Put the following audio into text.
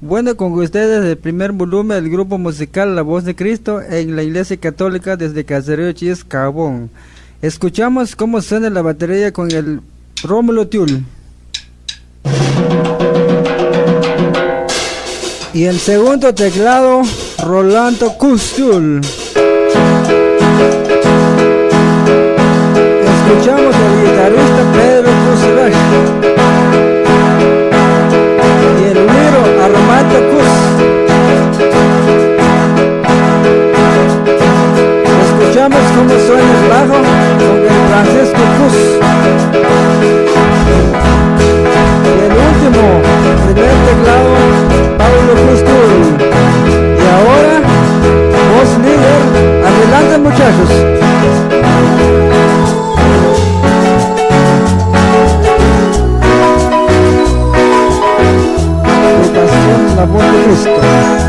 Bueno, con ustedes el primer volumen del grupo musical La Voz de Cristo en la Iglesia Católica desde Caserío Chis, Cabón. Escuchamos cómo suena la batería con el Rómulo Tiul. Y el segundo teclado, Rolando Custul. Escuchamos al guitarrista Pedro Cusrash. Y el güiro Armando Cus. Escuchamos cómo suena el bajo con el Francisco Cus. Y el último, primer teclado, Pablo Custul. Y ahora, voz líder, adelante muchachos. La Voz de Cristo.